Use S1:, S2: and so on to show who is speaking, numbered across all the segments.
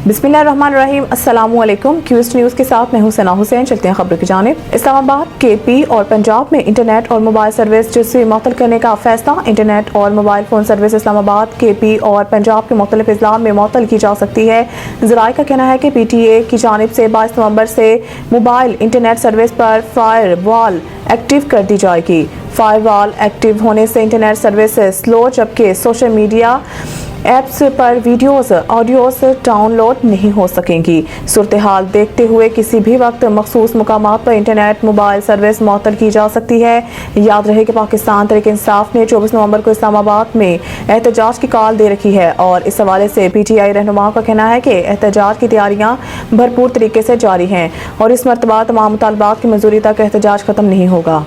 S1: बिस्मिल्लाहिर्रहमानिर्रहीम। अस्सलामुअलैकुम। क्यूस्ट न्यूज़ के साथ मैं हूं सना हुसैन। चलते हैं खबर की जानिब। इस्लामाबाद, केपी और पंजाब में इंटरनेट और मोबाइल सर्विस जुज़वी मुअत्तल करने का फैसला। इंटरनेट और mobile phone service Islamabad, KP और पंजाब के मुख्तलिफ अजला में मुअत्तल की जा सकती है। ज़राए का कहना है कि PTA की जानिब से 22 नवंबर से मोबाइल इंटरनेट सर्विस पर फायर वॉल एक्टिव कर दी जाएगी। फायर वॉल एक्टिव होने से इंटरनेट सर्विस स्लो, जबकि सोशल मीडिया ऐप्स पर वीडियोस ऑडियोस डाउनलोड नहीं हो सकेंगी। सूरत हाल देखते हुए किसी भी वक्त मखसूस मुकामात पर इंटरनेट मोबाइल सर्विस मुअत्तल की जा सकती है। याद रहे कि पाकिस्तान तहरीक इंसाफ ने 24 नवंबर को इस्लामाबाद में एहतजाज की कॉल दे रखी है और इस हवाले से PTI रहनुमाओं का कहना है कि एहतजाज की तैयारियां भरपूर तरीके से जारी हैं और इस मरतबा तमाम मुतालबात की मंजूरी तक एहतजाज खत्म नहीं होगा।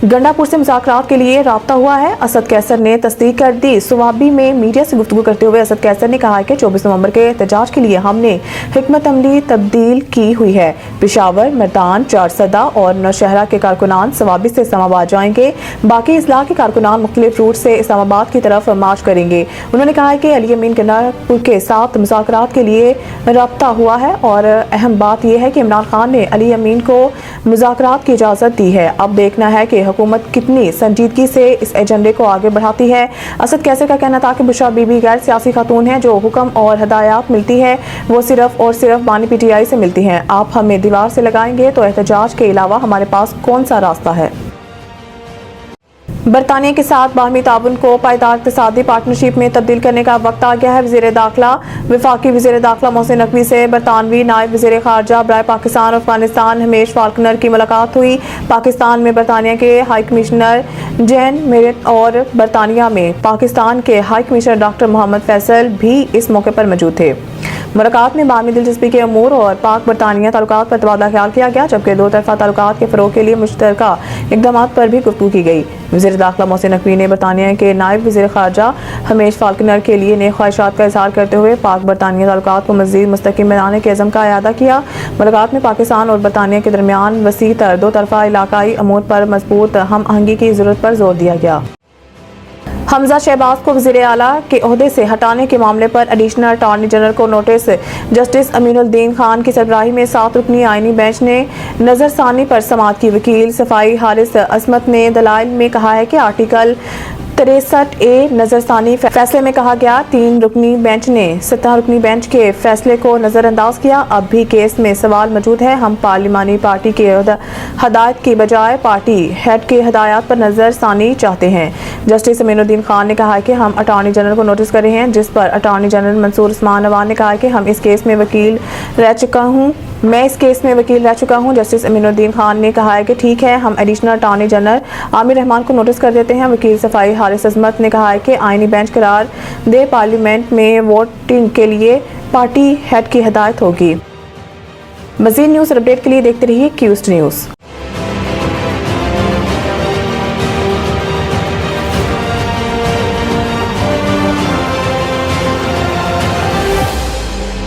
S1: गंडापुर से मुज़ाकरात के लिए राब्ता हुआ है। असद कैसर ने तस्दीक कर दी। सुवाबी में मीडिया से गुफ्तगू करते हुए असद कैसर ने कहा कि 24 नवंबर के एहतजाज के लिए हमने हिकमत अमली तब्दील की हुई है। पेशावर, मर्दान, चारसदा और नौशहरा के कारकुनान सुवाबी से इस्लामाबाद जाएंगे। बाकी इजला के कारकुनान मुख्तलिफ रूट से इस्लामाबाद की तरफ मार्च करेंगे। उन्होंने कहा कि अली अमीन गंडापुर के साथ मुज़ाकरात के लिए राब्ता हुआ है और अहम बात यह है कि इमरान खान ने अली अमीन को मुज़ाकरात की इजाज़त दी है। अब देखना है कि हुकूमत कितनी संजीदगी से इस एजेंडे को आगे बढ़ाती है। असद कैसर का कहना था कि बुशरा बीबी गैर सियासी खातून है। जो हुक्म और हदायत मिलती है वो सिर्फ और सिर्फ बानी PTI से मिलती हैं। आप हमें दीवार से लगाएंगे तो एहतजाज के अलावा हमारे पास कौन सा रास्ता है। बरतानिया के साथ बाहमी ताउन को पायदार इक़्तिसादी पार्टनरशिप में तब्दील करने का वक्त आ गया है। वज़ीर दाखिला वफाकी वज़ीर दाखिला मोहसिन नकवी से बरतानवी नायब वज़ीर ख़ारजा बराए पाकिस्तान और अफगानिस्तान हमेश फाल्कनर की मुलाकात हुई। पाकिस्तान में बरतानिया के हाई कमिश्नर जैन मेरिट और बरतानिया में पाकिस्तान के high commissioner doctor Mohammad Faisal भी इस मौके पर मौजूद थे। मुलाकात में बाहमी दिलचस्पी के अमूर और पाक बरतानिया ताल्लुकात पर तबादला ख्याल किया गया, जबकि दो तरफा ताल्लुकात के फ़रोग़ के लिए मुश्तरका इक़दामात पर भी गुफ्तगू की गई। वज़ीर दाखिला मोहसिन नकवी ने बरतानिया के नायब वज़ीर ख़ारजा हमेश फाल्कनर के लिए नेक ख्वाहिशात का इज़हार करते हुए पाक बरतानिया ताल्लुकात को मज़ीद मुस्तहकम बनाने के अज़्म का इआदा किया। मुलाकात में पाकिस्तान और बरतानिया के दरमियान वसी तर दो तरफा इलाकाई अमूर पर मजबूत हम आहंगी की ज़रूरत पर जोर दिया गया। हमजा शहबाज को वज़ीर आला के ओहदे से हटाने के मामले पर एडिशनल अटॉर्नी जनरल को नोटिस। जस्टिस अमीनुद्दीन खान की सरबराही में 7 रुकनी आईनी बेंच ने नज़रसानी पर समाअत की। वकील सफाई हारिस असमत ने दलाइल में कहा है कि आर्टिकल 63A नज़रसानी फैसले में कहा गया 3 रुकनी बेंच ने 17 रुकनी बेंच के फैसले को नज़रअंदाज किया। अब भी केस में सवाल मौजूद है। हम पार्लिमानी पार्टी के हदायत की बजाय पार्टी हेड के हदायत पर नज़रसानी चाहते हैं। जस्टिस अमीनुद्दीन खान ने कहा कि हम अटॉर्नी जनरल को नोटिस कर रहे हैं, जिस पर अटॉर्नी जनरल मंसूर उस्मान अवान ने कहा कि मैं इस केस में वकील रह चुका हूं। जस्टिस अमीनुद्दीन खान ने कहा है कि ठीक है, हम additional attorney general Aamir Rahman को नोटिस कर देते हैं। वकील सफाई हारिस असमत ने कहा है कि आईनी बेंच करार दे पार्लियामेंट में वोटिंग के लिए पार्टी हेड की हदायत होगी। मज़ीद न्यूज़ अपडेट के लिए देखते रहिए क्यूस्ट न्यूज़।